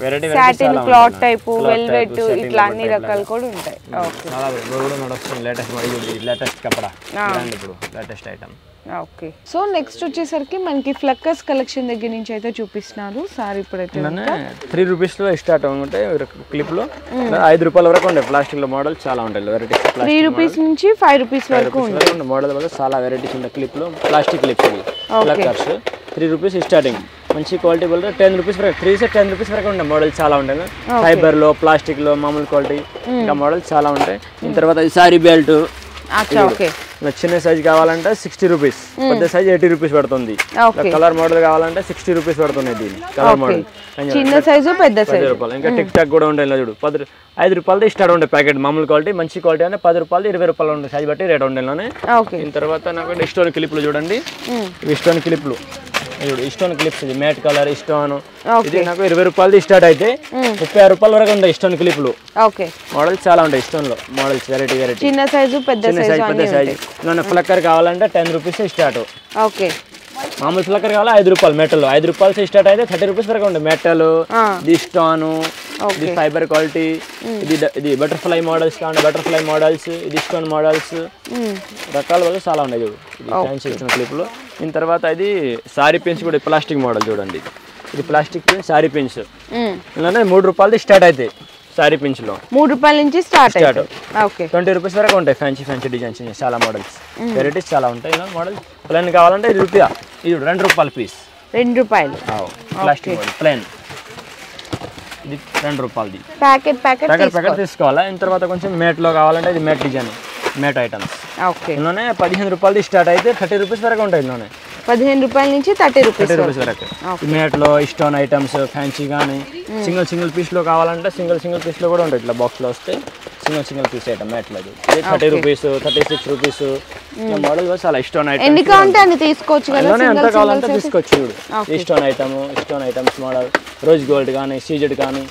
variety, satin cloth type, velvet, ఇట్లా అన్ని రకాలు కూడా ఉంటాయి. ఓకే, చాలా కూడా నడుస్తుంది. లేటెస్ట్ మోడల్, లేటెస్ట్ కపడా బ్రాండ్, ఇప్పుడు latest item. Okay, so next వచ్చేసరికి మనకి ఫ్లక్కర్స్ కలెక్షన్ దగ్గర నుంచి అయితే చూపిస్తున్నారు సార్. ఇప్పుడైతే 3 రూపీస్ లో స్టార్ట్ అవుతుంటాయి. క్లిప్ లో 5 రూపాయల వరకు ఉంటాయి. ప్లాస్టిక్ లో మోడల్ చాలా ఉంటాయి. వెరైటీస్ 3 రూపీస్ నుంచి 5 రూపీస్ వరకు ఉంటాయి మోడల్ వల్ల. చాలా వెరైటీస్ ఉంటాయి క్లిప్ లో. ప్లాస్టిక్ క్లిప్స్ ఫ్లక్కర్స్ 3 రూపీస్ స్టార్టింగ్. మంచి క్వాలిటీ వల్ల 10 రూపీస్ వరకు, 3 से 10 రూపీస్ వరకు ఉంటాయి. మోడల్ చాలా ఉంటాయి. ఫైబర్ లో, ప్లాస్టిక్ లో, మామూలు క్వాలిటీ ఇంకా మోడల్స్ చాలా ఉంటాయి. దీని తర్వాత సారీ బెల్ట్. చిన్న సైజ్ కావాలంటే 60 రూపీస్, పెద్ద సైజ్ 80 రూపీస్ పడుతుంది. కలర్ మోడల్ కావాలంటే 60 రూపీస్ పడుతుంది. దీని కలర్ మోడల్ చిన్న సైజు, పెద్ద సైజ్ రూపాయలు. ఇంకా టిక్ టాక్ కూడా ఉంటాయి. చూడు 5 రూపాయలది స్టార్ట్ ఉంటాయి ప్యాకెట్. మామూలు క్వాలిటీ మంచి క్వాలిటీ అంటే 10 రూపాయలు, 20 రూపాయలు ఉంటాయి. సైజ్ బట్టి రేట్ ఉండేలోనే. దీని తర్వాత నాకు స్టోన్ క్లిప్లు చూడండి. ఇవి స్టోన్ క్లిప్లు, స్టోన్ క్లిప్స్. ఇది మ్యాట్ కలర్ స్టోన్. ఇది నాకు 20 రూపాయలది స్టార్ట్ అయితే 36 రూపాయల వరకు ఉంటాయి స్టోన్ క్లిప్లు. మోడల్స్ చాలా ఉంటాయి స్టోన్ లో. మోడల్స్ వెరైటీ వెరైటీ, చిన్న సైజు, పెద్ద సైజ్. ఫ్లక్కర్ కావాలంటే 10 రూపీస్ స్టార్ట్. ఓకే, మామూలు ఫ్లక్కర్ కావాలి 5 రూపాయలు. మెటల్ 5 రూపాయలు స్టార్ట్ అయితే 30 రూపీస్ వరకు ఉంటాయి. మెటల్, ఇది స్టోన్, ఇది ఫైబర్ క్వాలిటీ, ఇది బటర్ఫ్లై మోడల్స్ కావాలి. బటర్ఫ్లై మోడల్స్, ఇది స్టోన్ మోడల్స్, రకాల వల్ల చాలా ఉన్నాయి. చూడు ఇది ఫ్యాన్సీ క్లిప్లు. దీని తర్వాత ఇది సారీ పిన్స్ కూడా ప్లాస్టిక్ మోడల్ చూడండి. ఇది ప్లాస్టిక్ పిన్స్, సారీ పిన్స్. ఇలానే 3 రూపాయలది స్టార్ట్ అయితే సారీ పిన్స్ లో 3 రూపాయల నుంచి స్టార్ట్. ఓకే, 20 రూపీస్ వరకు ఉంటాయి. ఫ్యాన్సీ డిజైన్స్ చాలా మోడల్స్, వెరైటీస్ చాలా ఉంటాయి. ఇలా మోడల్ ప్లేన్ కావాలంటే 1 రూపాయ. ఇది 2 రూపాయల పీస్, 2 రూపాయలు ప్లాస్టిక్ మోడల్ ప్లేన్. ఇది 2 రూపాయలది ప్యాకెట్ తీసుకోవాలా. దీని తర్వాత కొంచెం మేట్ లో కావాలంటే ఇది మేట్ డిజైన్, మేట్ ఐటమ్స్. ఇందులోనే 15 రూపాయలది స్టార్ట్ అయితే 30 రూపీస్ వరకు ఉంటాయి. ఇందులోనే 15 రూపాయల నుంచి 30 రూపీస్ వరకు. మేట్ లో స్టోన్ ఐటమ్స్ ఫ్యాన్సీ కానీ సింగిల్ పీస్ లో కావాలంటే సింగిల్ పీస్ లో కూడా ఉంటాయి. ఇట్లా బాక్స్ లో వస్తే సింగిల్ పీస్ ఐటమ్ మేట్ లో 30 రూపీస్, 36 రూపీస్. మోడల్ చాలా స్టోన్ ఐటమ్. ఎన్ని కావాలంటే అన్ని తీసుకోవచ్చు కదా, ఎంత కావాలంటే తీసుకోవచ్చు. చూడు stone items model rose gold కానీ, సీజెడ్ కానీ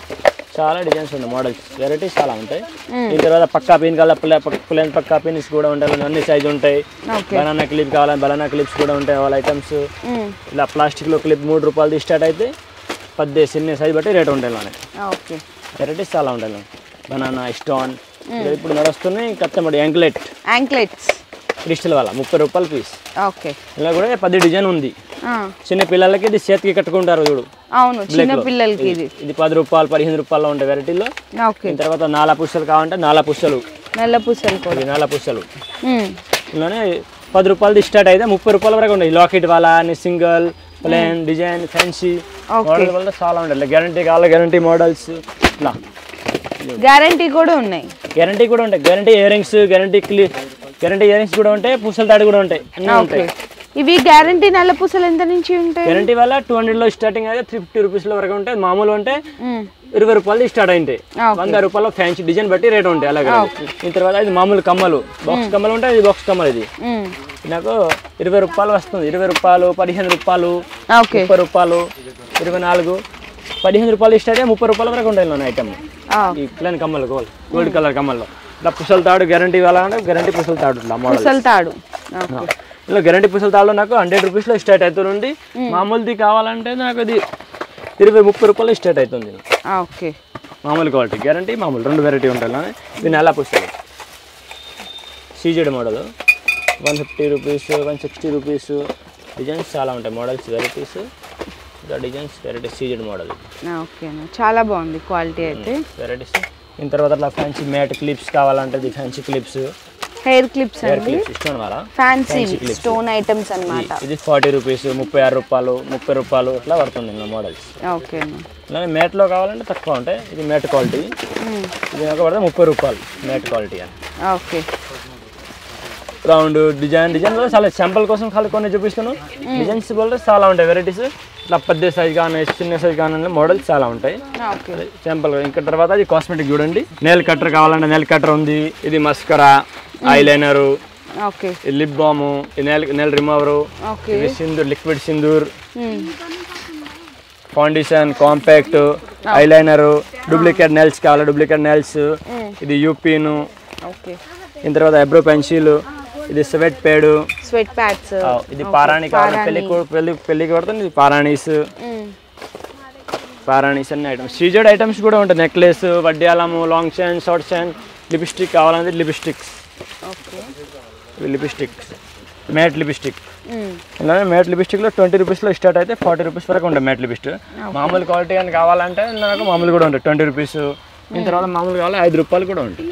చాలా డిజైన్స్ ఉన్నాయి, మోడల్స్ వెరైటీస్ చాలా ఉంటాయి. దీని తర్వాత పక్కా పిన్ కావాలి, ప్లేన్ పక్కా పిన్స్ కూడా ఉంటాయి, అన్ని సైజు ఉంటాయి. బనానా క్లిప్ కావాలి, బనానా క్లిప్స్ కూడా ఉంటాయి. వాళ్ళ ఐటమ్స్ ఇలా ప్లాస్టిక్లో క్లిప్ 3 రూపాయలది స్టార్ట్ అయితే 10 చిన్న సైజు బట్టి రేట్ ఉంటాయి. ఓకే వెరైటీస్ చాలా ఉంటాయి. బనానా స్టోన్ ఇప్పుడు నడుస్తున్నాయి. కస్టమర్ యాంక్లెట్స్ క్రిస్టల్ వాళ్ళ 30 రూపాయలు పీస్. ఓకే ఇలా కూడా 10 డిజైన్ ఉంది. చిన్న పిల్లలకి ఇది చేతికి కట్టుకుంటారు చూడు. అవును, చిన్న పిల్లలకి ఇది 10 రూపాయలు 15 రూపాయలు ఉంటాయి వెరైటీలో. దీని తర్వాత 4 పుస్తలు కావాలంటే 4 పుస్తలు, నల్ల పూసలు కూడా 4 పుస్తలు ఇలానే 10 రూపాయలది స్టార్ట్ అయితే 30 రూపాయల వరకు ఉంటాయి. లాకెట్ వాళ్ళ single plane design fancy model వల్ల చాలా ఉంటాయి. గ్యారంటీ కావాలి, గ్యారంటీ మోడల్స్ ఇట్లా గ్యారంటీ కూడా ఉన్నాయి. గ్యారంటీ కూడా ఉంటాయి. Guarantee ear rings, guarantee ear rings కూడా ఉంటాయి, పూసల తాడు కూడా ఉంటాయి, అన్నీ ఉంటాయి. ఇవి గ్యారంటీ నల్ల పూసలు ఎంత నుంచి ఉంటాయి? గ్యారంటీ వల్ల 200లో స్టార్టింగ్ అయితే 350 రూపీస్లో వరకు ఉంటాయి. మామూలు అంటే 20 రూపాయలు స్టార్ట్ అయింటాయి. 100 రూపాయలు ఫ్యాన్సీ డిజైన్ బట్టి రేట్ ఉంటాయి. అలాగే దీని తర్వాత ఇది మామూలు కమ్మలు, బాక్స్ కమ్మలు ఉంటాయి. ఇది బాక్స్ కమ్మలు. ఇది నాకు 20 రూపాయలు వస్తుంది. 20 రూపాయలు, 15 రూపాయలు, 30 రూపాయలు, 24, 15 రూపాయలు స్టార్ట్ అయ్యి 30 రూపాయల వరకు ఉంటాయి ఐటమ్. ఈ ప్లేన్ కమ్మలు గోల్డ్ కలర్ కమ్మల్లో ఇలా పుసల తాడు గ్యారంటీ కావాలంటే గ్యారంటీ పుసల తాడు ఇట్లా మోడల్. ఇలా గ్యారంటీ పుసల తాడులో నాకు 100 రూపీస్లో స్టార్ట్ అవుతుంది. మామూలుది కావాలంటే నాకు అది 20-30 రూపాయలు స్టార్ట్ అవుతుంది. ఓకే మామూలు క్వాలిటీ గ్యారంటీ మామూలు 2 వెరైటీ ఉంటాయి. ఇది నెల పుస్తకం CZ model 150 rupees, 160 rupees. Designs చాలా ఉంటాయి, models varieties. Designs varieties CZ model. Okay, చాలా బాగుంది క్వాలిటీ అయితే వెరైటీస్. దీని తర్వాత అట్లా ఫ్యాన్సీ మ్యాట్ క్లిప్స్ కావాలంటే ఇది ఫ్యాన్సీ క్లిప్స్, హెయిర్ క్లిప్స్ అండి, స్టోన్ వాళ్ళ ఫ్యాన్సీ స్టోన్ ఐటమ్స్ అన్నమాట. ఇది 40 రూపీస్, 36 రూపాయలు, 30 రూపాయలు ఇట్లా పడుతుంది ఇంకా మోడల్స్. ఓకే, అలాగే మ్యాట్లో కావాలంటే తక్కువ ఉంటాయి. ఇది మ్యాట్ క్వాలిటీ, ఇది ఒక పడితే 30 రూపాయలు మ్యాట్ క్వాలిటీ అని. ఓకే, రౌండ్ డిజైన్ లో చాలా శాంపుల్ కోసం ఖాళీ కొన్ని చూపిస్తాను. డిజైన్స్ వల్ల చాలా ఉంటాయి వెరైటీస్. ఇట్లా పెద్ద సైజ్ కానీ చిన్న సైజ్ కానీ మోడల్స్ చాలా ఉంటాయి శాంపుల్. ఇంకా తర్వాత ఇది కాస్మెటిక్ చూడండి. నెయిల్ కట్టర్ కావాలంటే నెయిల్ కట్టర్ ఉంది. ఇది mascara, eyeliner, lip balm, nail remover, ఇది sindoor, liquid sindoor, foundation, compact, eyeliner, duplicate nails కావాలి, డూప్లికేట్ నెయిల్స్, ఇది యూపిన్. దీని తర్వాత ఐబ్రో పెన్సిల్, ఇది స్వెట్ ప్యాడ్స్, ఇది పారాణి కావాలి, పెళ్లికి పడుతుంది. ఇది పారాణీస్ అన్ని ఐటమ్స్. సీజెడ్ ఐటమ్స్ కూడా ఉంటాయి. నెక్లెస్, వడ్డియాలము, long chain, short chain, lipstick కావాలంటే లిప్స్టిక్స్, మ్యాట్ లిప్స్టిక్. ఇలానే మ్యాట్ లిప్స్టిక్లో 20 రూపీస్లో స్టార్ట్ అయితే 40 రూపీస్ వరకు ఉంటాయి మ్యాట్ లిప్స్టిక్. మామూలు క్వాలిటీ అని కావాలంటే నాకు మామూలు కూడా ఉంటాయి 20 రూపీస్. దీని తర్వాత మామూలు కావాలి 5 రూపాయలు కూడా ఉంటాయి.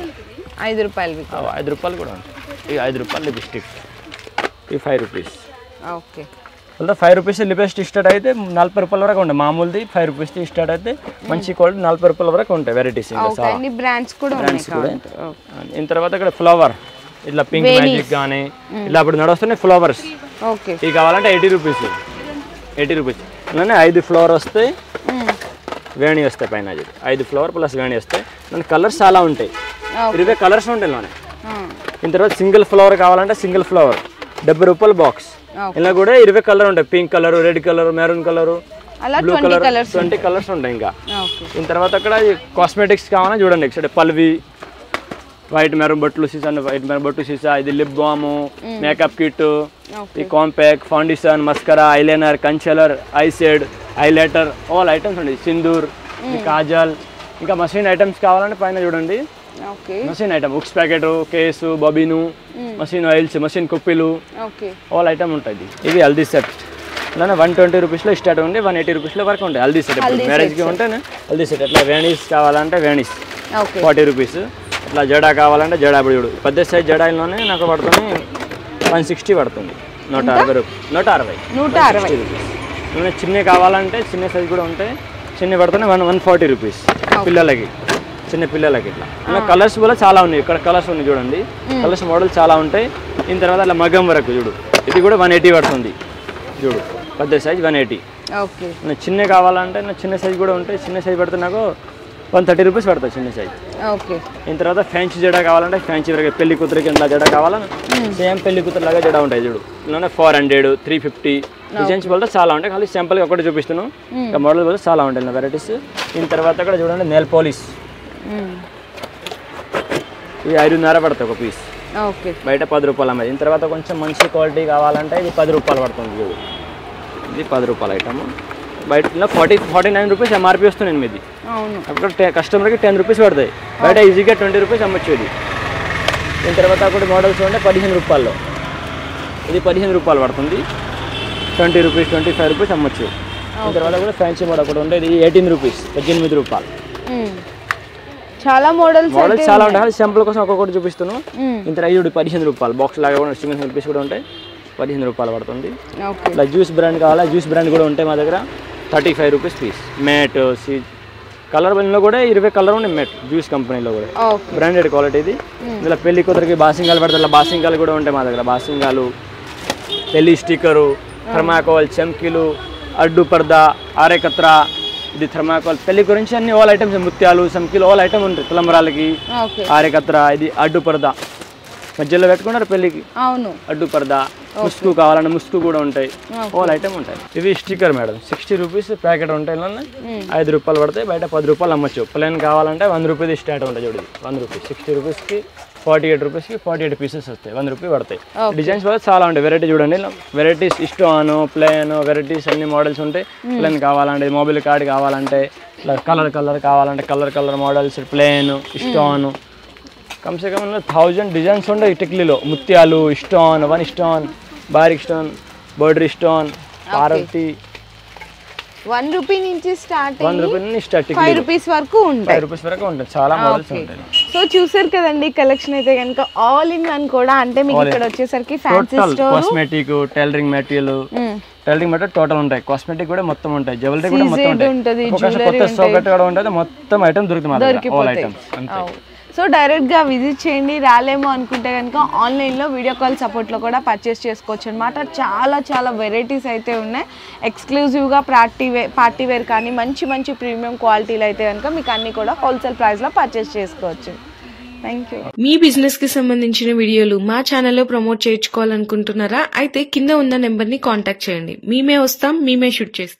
5 రూపాయలు కూడా ఉంటాయి. ఈ 5 రూపాయలు లిప్స్టిక్, ఈ 5 rupees. Okay, 5 rupees lipstick start అయితే 40 రూపాయల వరకు ఉంటాయి. మామూలుది 5 రూపీస్ స్టార్ట్ అయితే మంచి క్వాలిటీ 40 రూపాయల వరకు ఉంటాయి వెరైటీస్. బ్రాండ్స్ కూడా. దీని తర్వాత ఇక్కడ ఫ్లవర్, ఇట్లా పింక్ మ్యాజిక్ కానీ ఇలా ఇప్పుడు నడుస్తున్నాయి ఫ్లవర్స్. ఇవి కావాలంటే 80 రూపీస్. ఇలానే 5 ఫ్లవర్ వస్తాయి, వేణి వస్తాయి పైన. 5 ఫ్లవర్ ప్లస్ వేణి వస్తాయి. దాని కలర్స్ చాలా ఉంటాయి, 20 కలర్స్ ఉంటాయి లోనే. దీని తర్వాత సింగిల్ ఫ్లవర్ కావాలంటే సింగిల్ ఫ్లవర్ 70 రూపాయలు బాక్స్. ఇలా కూడా 20 కలర్ ఉంటాయి. Pink colour, red colour, maroon colour, blue colour, 20 colours ఉంటాయి. ఇంకా దీని తర్వాత అక్కడ కాస్మెటిక్స్ కావాలని చూడండి. ఇక్కడ పల్వి, వైట్ మెరూన్ బొట్లు సీసా, వైట్ మెరూన్ బొట్టు సీసా, ఇది లిప్ బామ్, మేకప్ కిట్, ఈ compact, foundation, mascara, eyeliner, concealer, eye shade, highlighter, all items ఉంటాయి. సింధూర్, కాజల్. ఇంకా మషిన్ ఐటమ్స్ కావాలంటే పైన చూడండి. మషిన్ ఐటమ్ ఉక్స్ ప్యాకెట్, కేసు, బబీను, మషిన్ ఆయిల్స్, మషిన్ కుప్పిలు, ఆల్ ఐటమ్ ఉంటుంది. ఇది హల్దీ సెట్. ఇలానే 120 రూపీస్లో స్టార్ట్ ఉంది, 180 రూపీస్లో వరకు ఉంటాయి హల్దీ సెట్. మ్యారేజ్కి ఉంటేనే హల్దీ సెట్. అట్లా వేణీస్ కావాలంటే వేణీస్ 40 రూపీస్. ఇట్లా జడా కావాలంటే జడా. ఇప్పుడు చూడు పెద్ద సైజ్ జడాయిలోనే నాకు పడుతుంది 160 పడుతుంది. 160 రూపీస్. చిన్న కావాలంటే చిన్న సైజ్ కూడా ఉంటాయి. చిన్న పడుతున్నాయి 140 రూపీస్ పిల్లలకి, చిన్న పిల్లలకి. ఇట్లా కలర్స్ కూడా చాలా ఉన్నాయి. ఇక్కడ కలర్స్ ఉన్నాయి చూడండి. కలర్స్ మోడల్స్ చాలా ఉంటాయి. దీని తర్వాత అట్లా మగ్గం వరకు చూడు. ఇది కూడా 180 పడుతుంది చూడు. పెద్ద సైజ్ 180. చిన్న కావాలంటే నాకు చిన్న సైజ్ కూడా ఉంటాయి. చిన్న సైజ్ పడితే నాకు 130 రూపీస్ పడుతుంది చిన్న సైజ్. ఓకే. దీని తర్వాత ఫ్యాన్సీ జడ కావాలంటే ఫ్యాన్సీ పెళ్లి కూతురికి ఇంట్లో జడ కావాలని సేమ్ పెళ్లి కూతురు లాగా జడ ఉంటాయి చూడు. ఇలా 400, 350 డిజైన్స్ వల్ల చాలా ఉంటాయి. ఖాళీ సింపుల్గా ఒకటి చూపిస్తున్నాం. ఇంకా మోడల్ వల్ల చాలా ఉంటాయి వెరైటీస్. దీని తర్వాత కూడా చూడండి నెయిల్ పాలిష్, ఇది 5.5 పడుతుంది ఒక పీస్. బయట 10 రూపాయలు అమ్మాయి. దీని తర్వాత కొంచెం మంచి క్వాలిటీ కావాలంటే ఇది 10 రూపాయలు పడుతుంది చూడు. ఇది 10 రూపాయలు ఐటమ్. బయట 49 రూపీస్ ఎంఆర్పీ వస్తుంది ఇది. అక్కడ కస్టమర్కి 10 రూపీస్ పడతాయి. బయట ఈజీగా 20 రూపీస్ అమ్మొచ్చు ఇది. దీని తర్వాత కూడా మోడల్స్ ఉంటే 15 రూపాయల్లో. ఇది 15 రూపాయలు పడుతుంది. 20 రూపీస్, 25 రూపీస్ అమ్మొచ్చు. దీని తర్వాత కూడా ఫ్యాన్సీ మోడల్ కూడా ఉంటే ఇది 18 రూపీస్, 18 రూపాయలు. చాలా మోడల్స్ చాలా ఉంటాయి. సింపుల్ కోసం ఒక్కొక్కటి చూపిస్తున్నాను. ఇంత 15 రూపాయలు బాక్స్ లాగా కూడా 16 రూపీస్ కూడా ఉంటాయి. 15 రూపాయలు పడుతుంది. ఇలా జ్యూస్ బ్రాండ్ కావాలా, జ్యూస్ బ్రాండ్ కూడా ఉంటాయి మా దగ్గర. 35 రూపీస్ పీస్. మ్యాట్ కలర్ బండిలో కూడా 20 కలర్ ఉన్నాయి మ్యాట్ జ్యూస్ కంపెనీలో కూడా. బ్రాండెడ్ క్వాలిటీ ఇది. ఇందులో పెళ్లి కూతురికి బాసింగాలు పెడతారు. బాసింగాలు కూడా ఉంటాయి మా దగ్గర. బాసింగాలు, పెళ్లి స్టిక్కరు, థర్మాకోల్, చమ్కీలు, అడ్డు పర్దా, ఆరేకత్ర, ఇది థర్మాకోల్. పెళ్లి గురించి అన్ని ఆల్ ఐటమ్స్, ముత్యాలు, చమ్కీలు ఆల్ ఐటమ్ ఉంటాయి. తలంబరాలకి ఆరేకత్ర, ఇది అడ్డు పర్దా మధ్యలో పెట్టుకున్నారు పెళ్లికి. అడ్డు పర్దా, ముసుగు కావాలంటే ముసుగు కూడా ఉంటాయి. ఆల్ ఐటమ్ ఉంటాయి. ఇవి స్టిక్కర్ మేడం, 60 రూపీస్ ప్యాకెట్ ఉంటాయి. 5 రూపాయలు పడతాయి. బయట 10 రూపాయలు అమ్మచ్చు. ప్లేన్ కావాలంటే 100 రూపీస్ స్టార్ట్ ఉంటాయి చూడండి. 100 రూపీస్, 60 రూపీస్కి 48 రూపీస్కి 48 పీసెస్ వస్తాయి. 100 రూపీస్ పడతాయి. డిజైన్స్ వల్ల చాలా ఉంటాయి. వెరైటీ చూడండి. వెరైటీస్ ఇష్టం ప్లేన్ వెరైటీస్ అన్ని మోడల్స్ ఉంటాయి. ప్లేన్ కావాలంటే మొబైల్ కార్డ్ కావాలంటే, కలర్ కావాలంటే కలర్ మోడల్స్, ప్లేన్ ఇష్టం. కమ్సే కమ్ 1000 డిజైన్స్ ఉంటాయి. టిక్లీలో ముత్యాలు, స్టోన్, 1 స్టోన్, బారిక్ stone, border stone, Parvati. 1 rupee నుంచి స్టార్ట్, 1 రూపీ నుంచి స్టార్ట్, 5 రూపీస్ వరకు ఉంటాయి. 5 రూపీస్ వరకు ఉంటాయి. చాలా మోడల్స్ ఉంటాయి. సో చూసారు కదండి కలెక్షన్ అయితే కనుక ఆల్ ఇన్ వన్ కూడా. అంటే మీకు ఇక్కడ వచ్చేసరికి fancy store, cosmetic, tailoring material, total ఉంటాయి. కాస్మెటిక్ కూడా మొత్తం ఉంటాయి. జ్యువెలరీ కూడా మొత్తం ఉంటాయి. కొత్త సోకెట్ కూడా ఉంటుంది. మొత్తం ఐటమ్ దొరుకుతుంది. సో డైరెక్ట్గా విజిట్ చేయండి. రాలేమో అనుకుంటే కనుక ఆన్లైన్లో వీడియో కాల్ సపోర్ట్లో కూడా పర్చేస్ చేసుకోవచ్చు అనమాట. చాలా వెరైటీస్ అయితే ఉన్నాయి. ఎక్స్క్లూజివ్గా పార్టీ వేర్ కానీ మంచి ప్రీమియం క్వాలిటీలు అయితే కనుక మీకు అన్ని కూడా హోల్సేల్ ప్రైస్లో పర్చేస్ చేసుకోవచ్చు. Thank you. మీ బిజినెస్ కి సంబంధించిన వీడియోలు మా ఛానల్లో ప్రమోట్ చేయించుకోవాలనుకుంటున్నారా? అయితే కింద ఉన్న నెంబర్ ని కాంటాక్ట్ చేయండి. మేమే వస్తాం, మేమే షూట్ చేస్తాం.